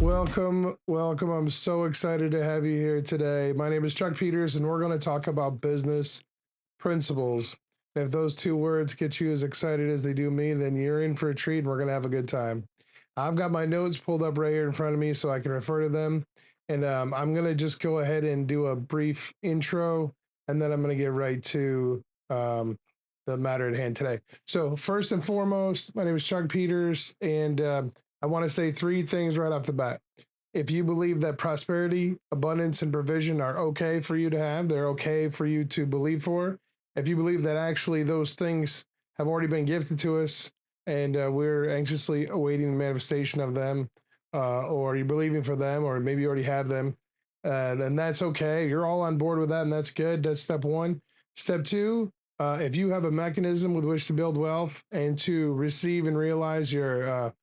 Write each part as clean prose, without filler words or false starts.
Welcome, welcome. I'm so excited to have you here today. My name is Chuck Peters, and we're going to talk about business principles. If those two words get you as excited as they do me, then you're in for a treat and we're going to have a good time. I've got my notes pulled up right here in front of me so I can refer to them. And I'm going to just go ahead and do a brief intro, and then I'm going to get right to the matter at hand today. So, first and foremost, my name is Chuck Peters, and I want to say three things right off the bat. If you believe that prosperity, abundance, and provision are okay for you to have, they're okay for you to believe for. If you believe that actually those things have already been gifted to us and we're anxiously awaiting the manifestation of them, or you're believing for them, or maybe you already have them, then that's okay. You're all on board with that, and that's good. That's step one. Step two, if you have a mechanism with which to build wealth and to receive and realize your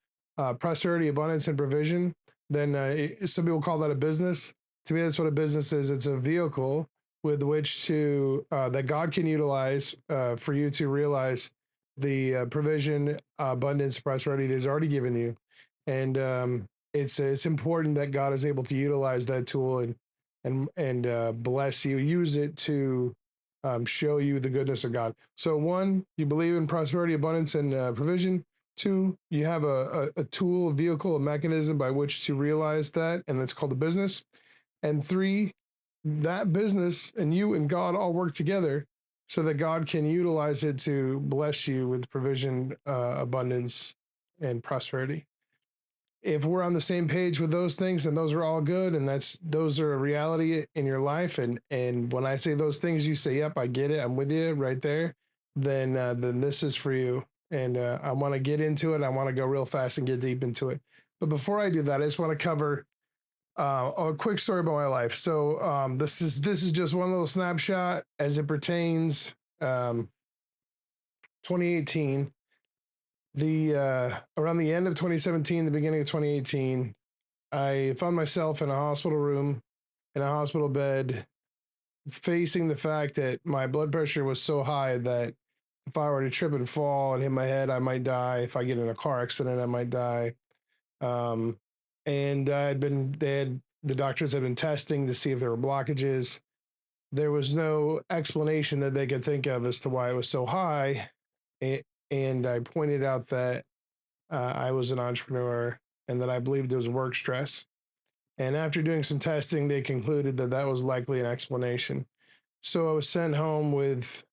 prosperity, abundance, and provision, then some people call that a business. To me, that's what a business is. It's a vehicle with which to that God can utilize for you to realize the provision, abundance, prosperity that He's already given you, and it's important that God is able to utilize that tool and bless you, use it to show you the goodness of God. So, one, you believe in prosperity, abundance, and provision. Two, you have a tool, a vehicle, a mechanism by which to realize that, and that's called a business. And three, that business and you and God all work together so that God can utilize it to bless you with provision, abundance, and prosperity. If we're on the same page with those things, and those are all good, and those are a reality in your life, and when I say those things, you say, "Yep, I get it. I'm with you right there." Then this is for you, and I want to get into it. I want to go real fast and get deep into it. But before I do that, I just want to cover a quick story about my life. So this is just one little snapshot as it pertains 2018. The Around the end of 2017, the beginning of 2018, I found myself in a hospital room, in a hospital bed, facing the fact that my blood pressure was so high that if I were to trip and fall and hit my head, I might die. If I get in a car accident, I might die. Um, and the doctors had been testing to see if there were blockages. There was no explanation that they could think of as to why it was so high. And I pointed out that I was an entrepreneur and that I believed it was work stress. And after doing some testing, they concluded that that was likely an explanation. So I was sent home with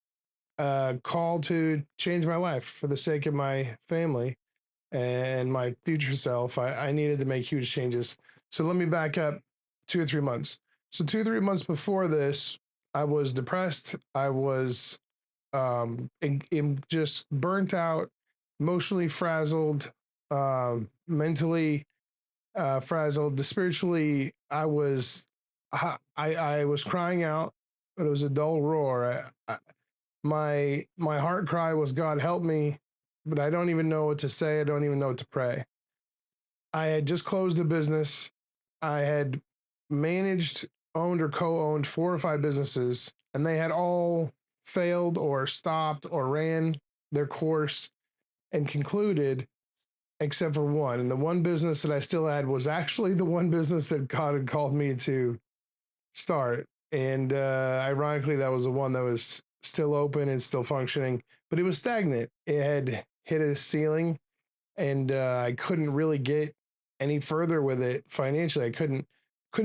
a call to change my life for the sake of my family and my future self. I needed to make huge changes. So let me back up 2 or 3 months. So 2 or 3 months before this, I was depressed. I was just burnt out, emotionally frazzled, mentally frazzled. Spiritually, I was crying out, but it was a dull roar. My heart cry was, God help me, but I don't even know what to say. I don't even know what to pray. I had just closed a business. I had managed, owned, or co-owned 4 or 5 businesses, and they had all failed or stopped or ran their course and concluded, except for one. And the one business that I still had was actually the one business that God had called me to start. And ironically, that was the one that was still open and still functioning, but it was stagnant. It had hit a ceiling, and I couldn't really get any further with it financially. I couldn't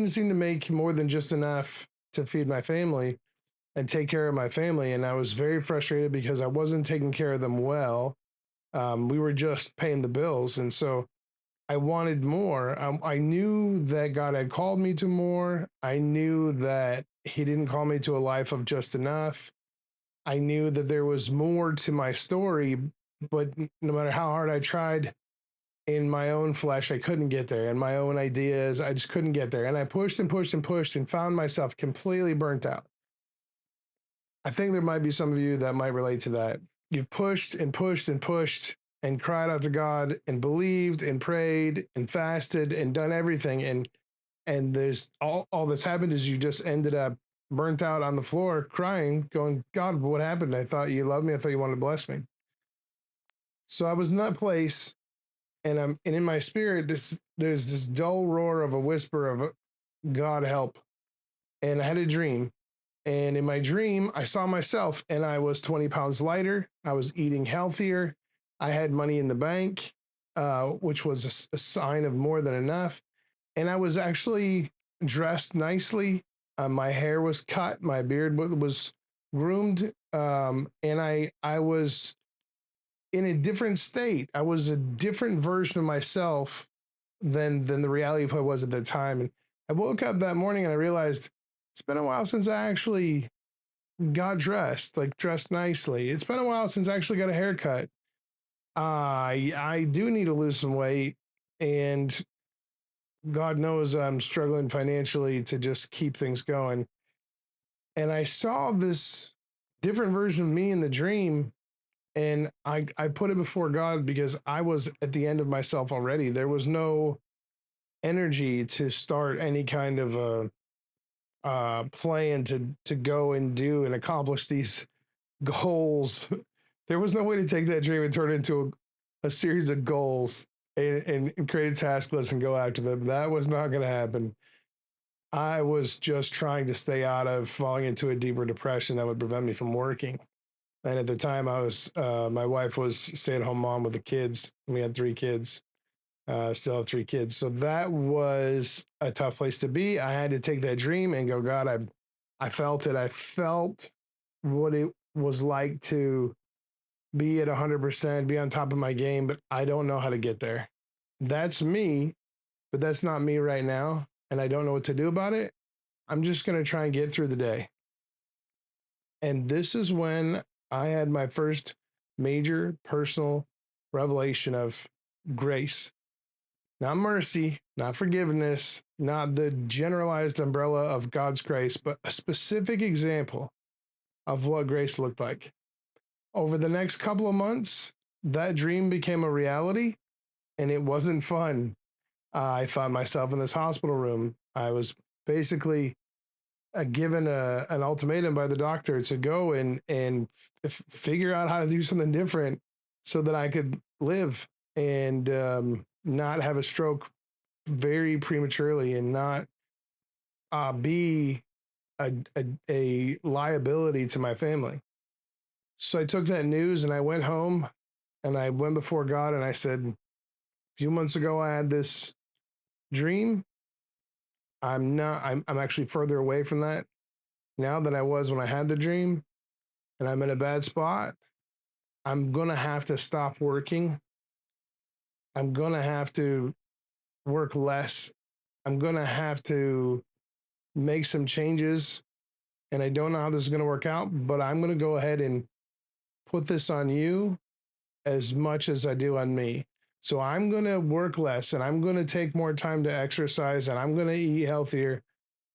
seem to make more than just enough to feed my family and take care of my family. And I was very frustrated because I wasn't taking care of them well. We were just paying the bills, and so I wanted more. I knew that God had called me to more. I knew that He didn't call me to a life of just enough. I knew that there was more to my story, but no matter how hard I tried in my own flesh, I couldn't get there. And my own ideas, I just couldn't get there. And I pushed and pushed and pushed and found myself completely burnt out. I think there might be some of you that might relate to that. You've pushed and pushed and pushed and cried out to God and believed and prayed and fasted and done everything. And there's all that's happened is you just ended up burnt out on the floor crying, going, God, what happened? I thought you loved me. I thought you wanted to bless me. So I was in that place, And in my spirit, there's this dull roar of a whisper of God help. And I had a dream. And in my dream, I saw myself and I was 20 pounds lighter. I was eating healthier. I had money in the bank, which was a sign of more than enough. And I was actually dressed nicely. My hair was cut, my beard was groomed, and I was in a different state. I was a different version of myself than the reality of who I was at that time. And I woke up that morning and I realized it's been a while since I actually got dressed, like dressed nicely. It's been a while since I actually got a haircut. I do need to lose some weight, and God knows I'm struggling financially to just keep things going. And I saw this different version of me in the dream, and I put it before God because I was at the end of myself already. There was no energy to start any kind of a plan to go and do and accomplish these goals. There was no way to take that dream and turn it into a series of goals and create a task list and go after them. That was not going to happen. I was just trying to stay out of falling into a deeper depression that would prevent me from working. And at the time, my wife was stay-at-home mom with the kids. We had 3 kids. Still have 3 kids. So that was a tough place to be. I had to take that dream and go, God, I felt it. I felt what it was like to be at 100%, be on top of my game, but I don't know how to get there. That's me, but that's not me right now. And I don't know what to do about it. I'm just going to try and get through the day. And this is when I had my first major personal revelation of grace. Not mercy, not forgiveness, not the generalized umbrella of God's grace, but a specific example of what grace looked like. Over the next couple of months, that dream became a reality, and it wasn't fun. I found myself in this hospital room. I was basically given an ultimatum by the doctor to go and figure out how to do something different so that I could live and not have a stroke very prematurely and not be a liability to my family. So I took that news and I went home and I went before God and I said, a few months ago, I had this dream. I'm actually further away from that now than I was when I had the dream, and I'm in a bad spot. I'm going to have to stop working. I'm going to have to work less. I'm going to have to make some changes. And I don't know how this is going to work out, but I'm going to go ahead and put this on you as much as I do on me. So I'm going to work less and I'm going to take more time to exercise and I'm going to eat healthier.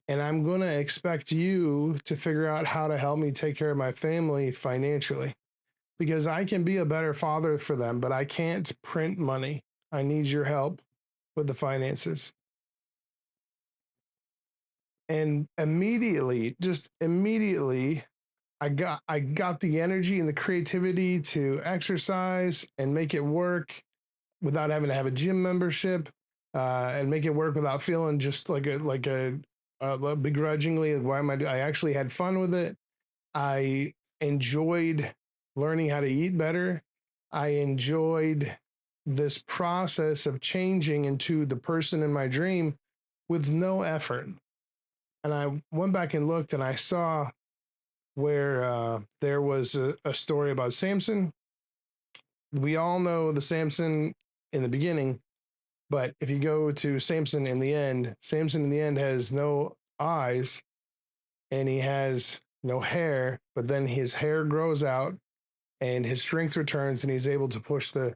And I'm going to expect you to figure out how to help me take care of my family financially because I can be a better father for them, but I can't print money. I need your help with the finances. And immediately, just immediately, I got the energy and the creativity to exercise and make it work without having to have a gym membership, and make it work without feeling just like a begrudgingly. Why am I? I actually had fun with it. I enjoyed learning how to eat better. I enjoyed this process of changing into the person in my dream with no effort. And I went back and looked and I saw where there was a story about Samson. We all know the Samson in the beginning, but if you go to Samson in the end has no eyes and he has no hair, but then his hair grows out and his strength returns and he's able to push the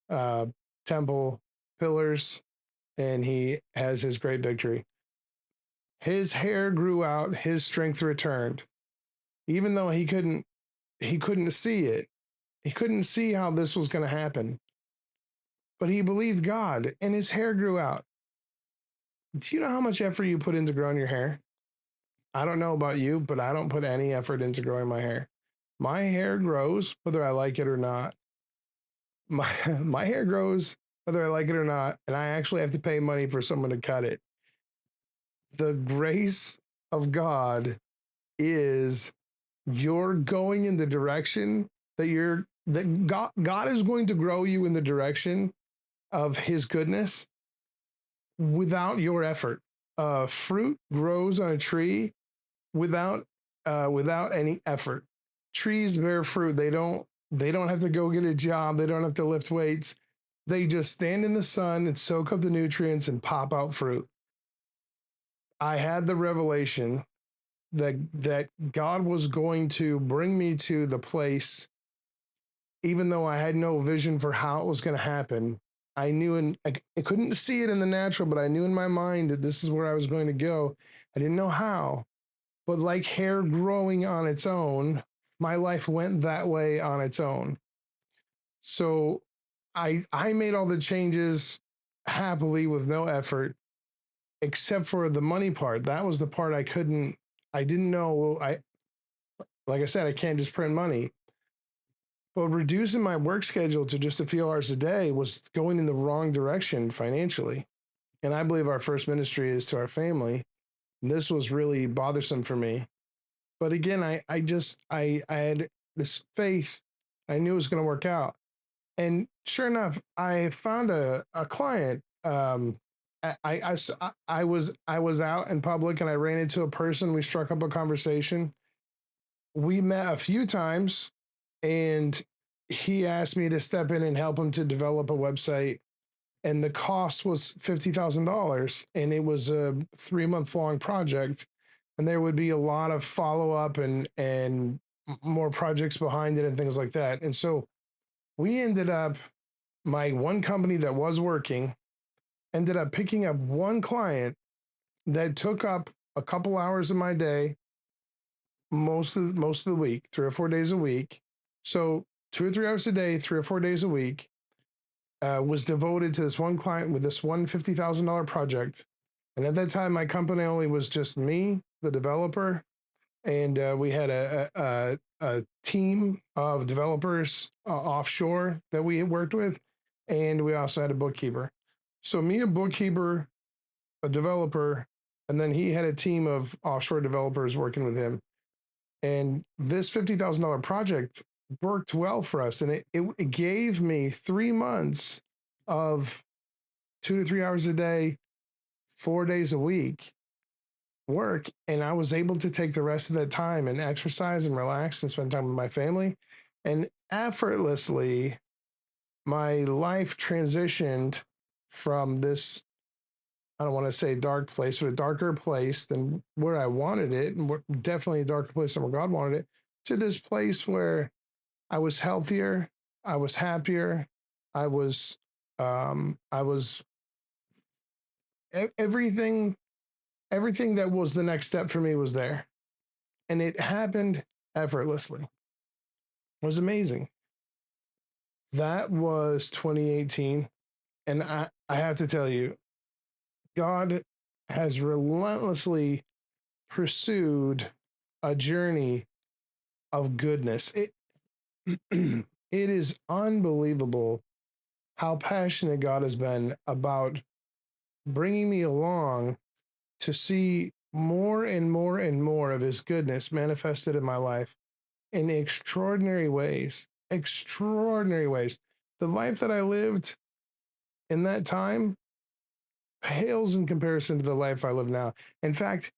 uh, temple pillars and he has his great victory. His hair grew out, his strength returned, even though he couldn't see it. He couldn't see how this was going to happen, but he believed God and his hair grew out. Do you know how much effort you put into growing your hair? I don't know about you, but I don't put any effort into growing my hair. My hair grows whether I like it or not. My my hair grows whether I like it or not, and I actually have to pay money for someone to cut it. The grace of God is you're going in the direction that God is going to grow you in the direction of his goodness without your effort. Fruit grows on a tree without without any effort. Trees bear fruit. They don't have to go get a job. They don't have to lift weights. They just stand in the sun and soak up the nutrients and pop out fruit. I had the revelation that God was going to bring me to the place, even though I had no vision for how it was going to happen. I knew, and I couldn't see it in the natural, but I knew in my mind that this is where I was going to go. I didn't know how, but like hair growing on its own, my life went that way on its own. So I made all the changes happily with no effort, except for the money part. That was the part I didn't know. Like I said, I can't just print money. But reducing my work schedule to just a few hours a day was going in the wrong direction financially. And I believe our first ministry is to our family. And this was really bothersome for me. But again, I had this faith. I knew it was going to work out. And sure enough, I found a client. I was out in public and I ran into a person. We struck up a conversation. We met a few times, and he asked me to step in and help him to develop a website. And the cost was $50,000, and it was a 3 month long project. And there would be a lot of follow up and more projects behind it and things like that. And so we ended up, my one company that was working ended up picking up one client that took up a couple hours of my day most of the week, 3 or 4 days a week. So 2 or 3 hours a day, 3 or 4 days a week, was devoted to this one client with this one $50,000 project. And at that time, my company only was just me, the developer, and we had a team of developers offshore that we worked with, and we also had a bookkeeper. So me, a bookkeeper, a developer, and then he had a team of offshore developers working with him. And this $50,000 project worked well for us. And it gave me 3 months of 2 to 3 hours a day, 4 days a week work. And I was able to take the rest of that time and exercise and relax and spend time with my family. And effortlessly, my life transitioned from this, I don't want to say dark place, but a darker place than where I wanted it, and definitely a darker place than where God wanted it, to this place where I was healthier, I was happier, I was, I was everything, everything that was the next step for me was there, and it happened effortlessly. It was amazing. That was 2018, and I have to tell you, God has relentlessly pursued a journey of goodness. It is unbelievable how passionate God has been about bringing me along to see more and more and more of his goodness manifested in my life in extraordinary ways. Extraordinary ways. The life that I lived in that time pales in comparison to the life I live now. In fact,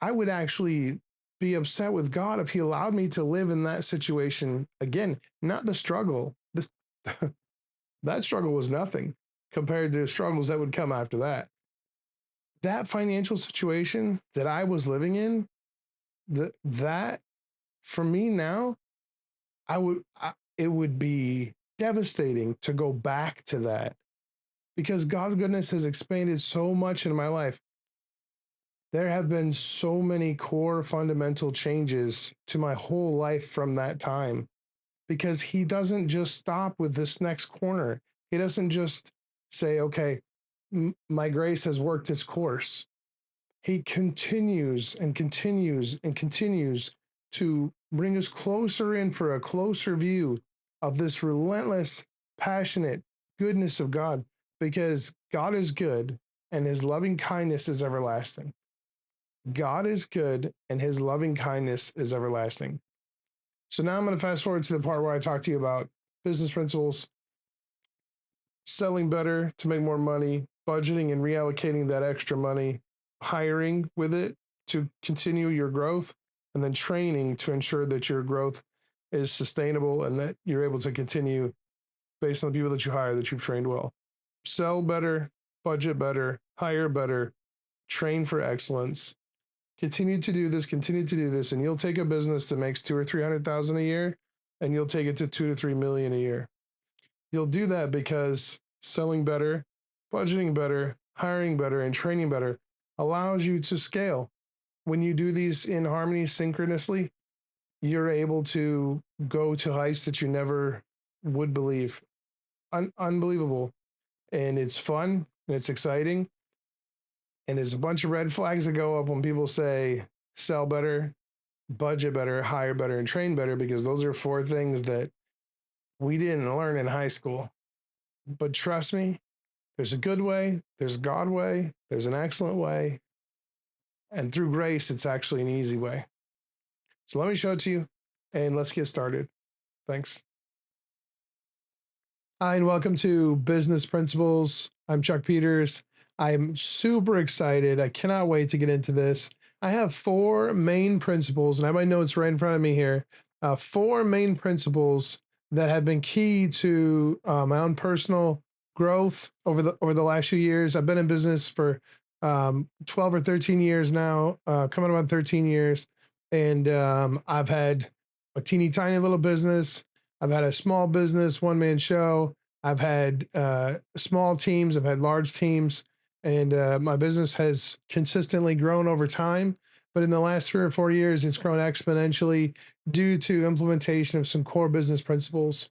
I would actually be upset with God if he allowed me to live in that situation again. Not the struggle. That struggle was nothing compared to the struggles that would come after that. That financial situation that I was living in, that for me now, it would be devastating to go back to that, because God's goodness has expanded so much in my life. There have been so many core fundamental changes to my whole life from that time, because he doesn't just stop with this next corner. He doesn't just say, okay, my grace has worked its course. He continues and continues and continues to bring us closer in for a closer view of this relentless, passionate, goodness of God, because God is good and his loving kindness is everlasting. God is good and his loving kindness is everlasting. So now I'm going to fast forward to the part where I talk to you about business principles, selling better to make more money, budgeting and reallocating that extra money, hiring with it to continue your growth, and then training to ensure that your growth is sustainable and that you're able to continue based on the people that you hire that you've trained well. Sell better, budget better, hire better, train for excellence. Continue to do this, and you'll take a business that makes 2 or 300,000 a year, and you'll take it to 2 to 3 million a year. You'll do that because selling better, budgeting better, hiring better, and training better allows you to scale. When you do these in harmony synchronously, you're able to go to heights that you never would believe. Unbelievable. And it's fun and it's exciting. And there's a bunch of red flags that go up when people say sell better, budget better, hire better, and train better, because those are 4 things that we didn't learn in high school. But trust me, there's a good way, there's a God way, there's an excellent way, and through grace, it's actually an easy way. So let me show it to you, and let's get started. Thanks. Hi, and welcome to Business Principles. I'm Chuck Peters. I'm super excited. I cannot wait to get into this. I have 4 main principles, and I have my notes right in front of me here. 4 main principles that have been key to my own personal growth over the last few years. I've been in business for 12 or 13 years now, coming on 13 years, and I've had a teeny tiny little business. I've had a small business, 1-man show. I've had small teams. I've had large teams, and my business has consistently grown over time. But in the last 3 or 4 years, it's grown exponentially due to implementation of some core business principles.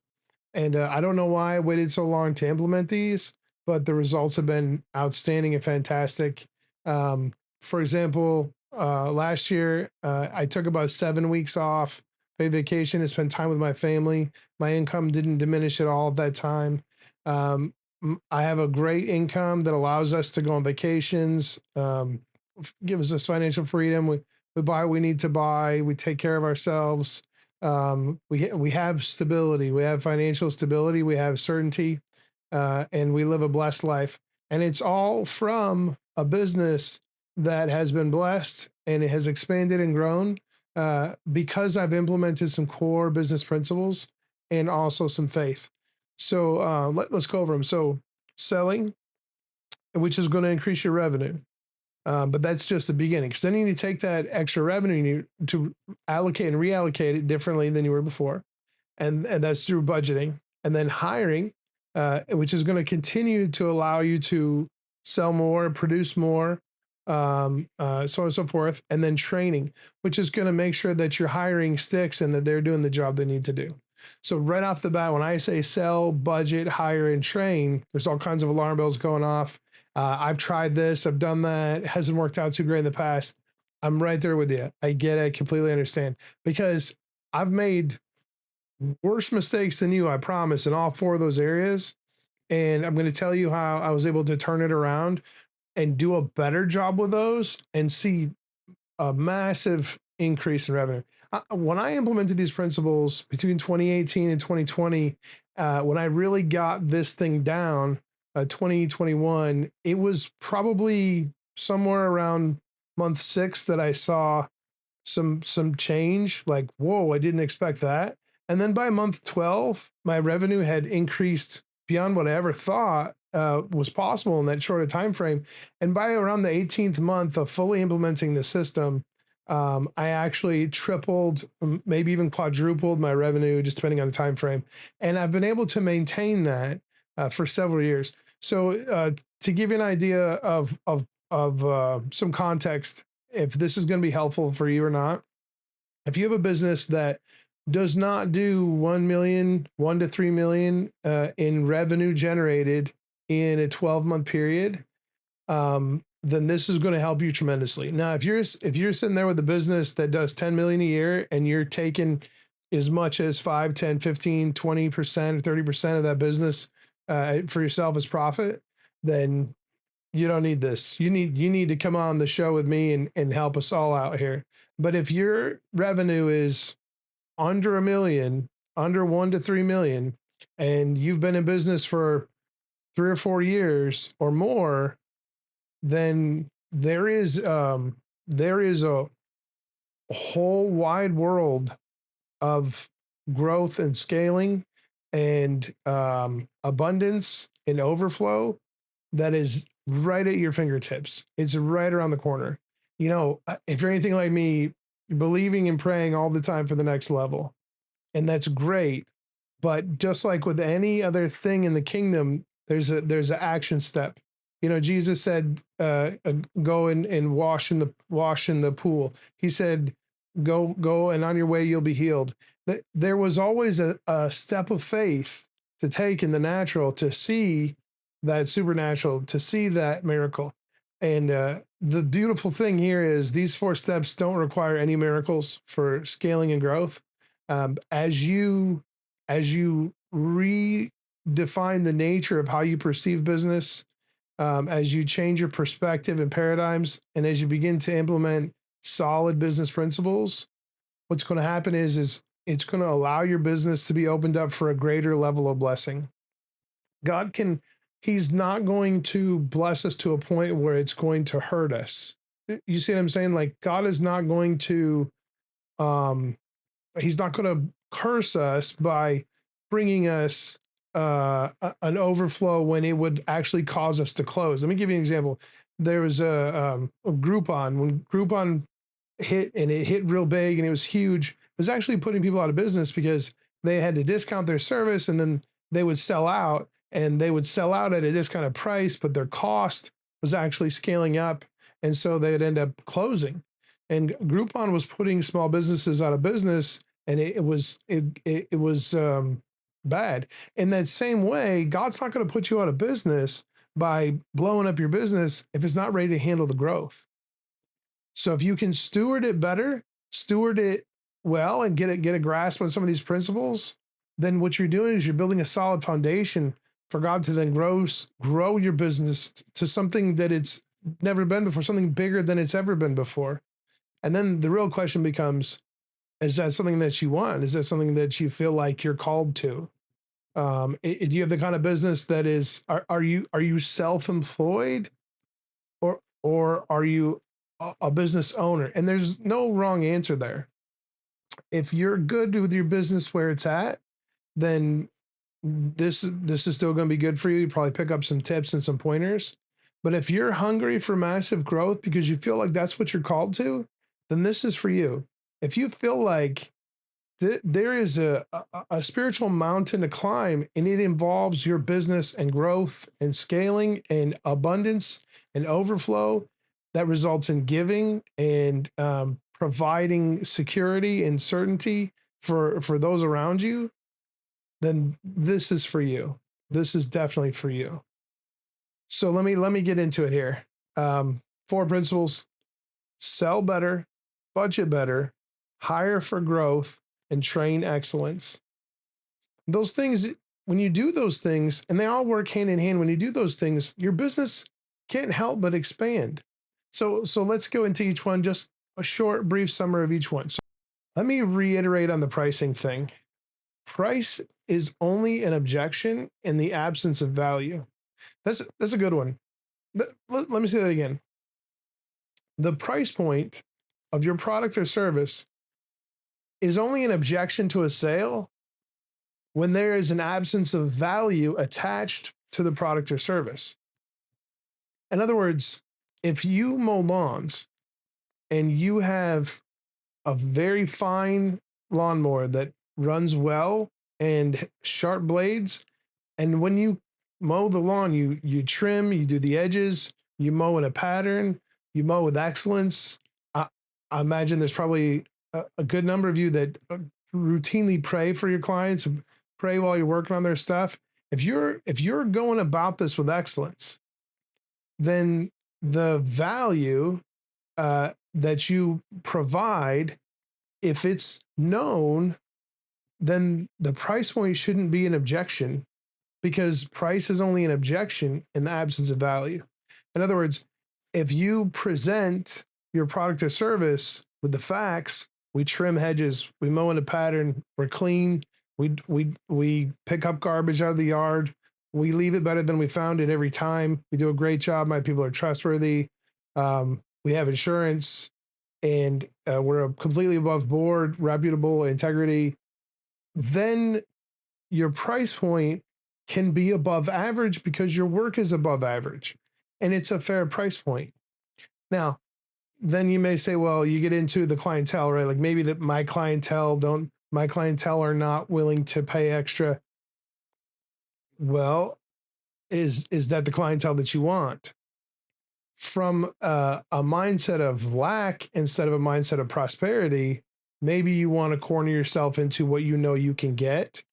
And I don't know why I waited so long to implement these, but the results have been outstanding and fantastic. For example, last year, I took about 7 weeks off, paid vacation, to spend time with my family. My income didn't diminish at all at that time. I have a great income that allows us to go on vacations, gives us financial freedom. We buy what we need to buy. We take care of ourselves. We have stability. We have financial stability. We have certainty, and we live a blessed life. And it's all from a business that has been blessed and it has expanded and grown because I've implemented some core business principles and also some faith. So let's go over them. So selling, which is going to increase your revenue. But that's just the beginning, because then you need to take that extra revenue, you need to allocate and reallocate it differently than you were before. And that's through budgeting. And then hiring, which is going to continue to allow you to sell more, produce more, so on and so forth. And then training, which is going to make sure that your hiring sticks and that they're doing the job they need to do. So right off the bat, when I say sell, budget, hire, and train, there's all kinds of alarm bells going off. I've tried this, I've done that. It hasn't worked out too great in the past. I'm right there with you. I get it, completely understand, because I've made worse mistakes than you, I promise, in all 4 of those areas. And I'm going to tell you how I was able to turn it around and do a better job with those and see a massive increase in revenue. When I implemented these principles between 2018 and 2020, when I really got this thing down, 2021, it was probably somewhere around month 6 that I saw some change. Like, whoa, I didn't expect that. And then by month 12, my revenue had increased beyond what I ever thought was possible in that short a time frame. And by around the 18th month of fully implementing the system, I actually tripled, maybe even quadrupled my revenue, just depending on the time frame. And I've been able to maintain that for several years. So to give you an idea of some context, if this is going to be helpful for you or not, if you have a business that does not do 1 million, 1 to 3 million in revenue generated in a 12-month period, then this is going to help you tremendously. Now, if you're sitting there with a business that does 10 million a year and you're taking as much as 5, 10, 15, 20%, or 30% of that business for yourself as profit, then you don't need this. You need to come on the show with me and help us all out here. But if your revenue is under a million, under 1 to 3 million, and you've been in business for 3 or 4 years or more, then there is a whole wide world of growth and scaling and abundance and overflow that is right at your fingertips. It's right around the corner. If you're anything like me, believing and praying all the time for the next level, and that's great. But just like with any other thing in the kingdom, there's an action step. Jesus said, "Go and wash in the pool." He said, "Go, and on your way you'll be healed." There was always a step of faith to take in the natural to see that supernatural, to see that miracle. And the beautiful thing here is these 4 steps don't require any miracles for scaling and growth. As you redefine the nature of how you perceive business, as you change your perspective and paradigms, and as you begin to implement solid business principles, what's going to happen is it's going to allow your business to be opened up for a greater level of blessing. God can, He's not going to bless us to a point where it's going to hurt us. You see what I'm saying? Like, God is not going to, um, He's not going to curse us by bringing us an overflow when it would actually cause us to close. Let me give you an example. There was a Groupon. When Groupon hit, and it hit real big and it was huge, it was actually putting people out of business because they had to discount their service, and then they would sell out, and they would sell out at a discounted price, but their cost was actually scaling up. And so they would end up closing. And Groupon was putting small businesses out of business, and it was bad. In that same way, God's not going to put you out of business by blowing up your business if it's not ready to handle the growth. So if you can steward it better, steward it well, and get a grasp on some of these principles, then what you're doing is you're building a solid foundation for God to then grow your business to something that it's never been before, something bigger than it's ever been before. And then the real question becomes, is that something that you want? Is that something that you feel like you're called to? Do you have the kind of business that is, are you self-employed, or are you a business owner? And there's no wrong answer there. If you're good with your business where it's at, then this is still going to be good for you. You probably pick up some tips and some pointers. But if you're hungry for massive growth because you feel like that's what you're called to, then this is for you. If you feel like there is a spiritual mountain to climb, and it involves your business and growth and scaling and abundance and overflow that results in giving and providing security and certainty for those around you, then this is for you. This is definitely for you. So let me get into it here. 4 principles: sell better, budget better, hire for growth, and train excellence. Those things, when you do those things, and they all work hand in hand, when you do those things, your business can't help but expand. So let's go into each one, just a short, brief summary of each one. So let me reiterate on the pricing thing. Price is only an objection in the absence of value. That's a good one. Let me say that again. The price point of your product or service is only an objection to a sale when there is an absence of value attached to the product or service. In other words, if you mow lawns and you have a very fine lawnmower that runs well and sharp blades, and when you mow the lawn, you trim, you do the edges, you mow in a pattern, you mow with excellence. I imagine there's probably a good number of you that routinely pray for your clients, pray while you're working on their stuff. If you're going about this with excellence, then the value that you provide, if it's known, then the price point shouldn't be an objection, because price is only an objection in the absence of value. In other words, if you present your product or service with the facts, we trim hedges, we mow in a pattern, we're clean, we pick up garbage out of the yard, we leave it better than we found it every time. We do a great job. My people are trustworthy. We have insurance, and we're completely above board, reputable, integrity. Then your price point can be above average because your work is above average, and it's a fair price point. Now, then you may say, well, you get into the clientele, right? Like maybe that my clientele are not willing to pay extra. Well, is that the clientele that you want? From a mindset of lack instead of a mindset of prosperity, maybe you want to corner yourself into what you know you can get,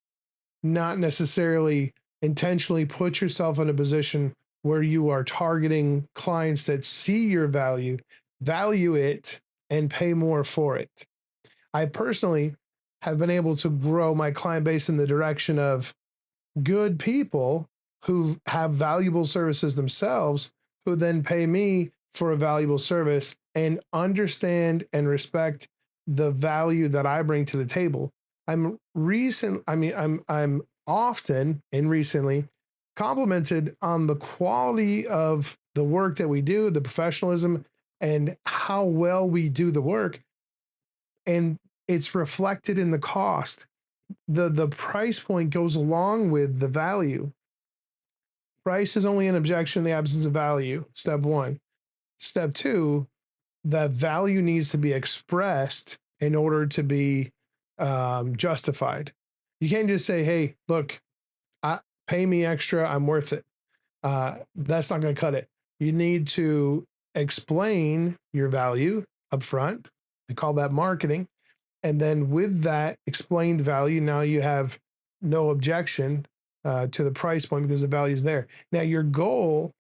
not necessarily intentionally put yourself in a position where you are targeting clients that see your value it, and pay more for it. I personally have been able to grow my client base in the direction of good people who have valuable services themselves, who then pay me for a valuable service and understand and respect the value that I bring to the table. I'm often and recently complimented on the quality of the work that we do, the professionalism, and how well we do the work. And it's reflected in the cost. The price point goes along with the value. Price is only an objection in the absence of value. Step one. Step two, that value needs to be expressed in order to be justified. You can't just say, hey, look, pay me extra, I'm worth it. That's not going to cut it. You need to explain your value up front. They call that marketing. And then with that explained value, now you have no objection to the price point because the value is there. Now your goal,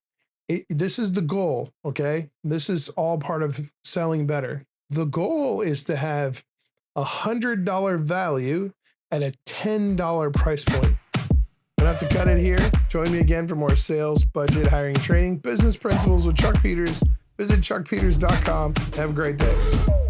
this is the goal, okay? This is all part of selling better. The goal is to have $100 value at a $10 price point. Don't have to cut it here. Join me again for more sales, budget, hiring, training, business principles with Chuck Peters. Visit chuckpeters.com. Have a great day.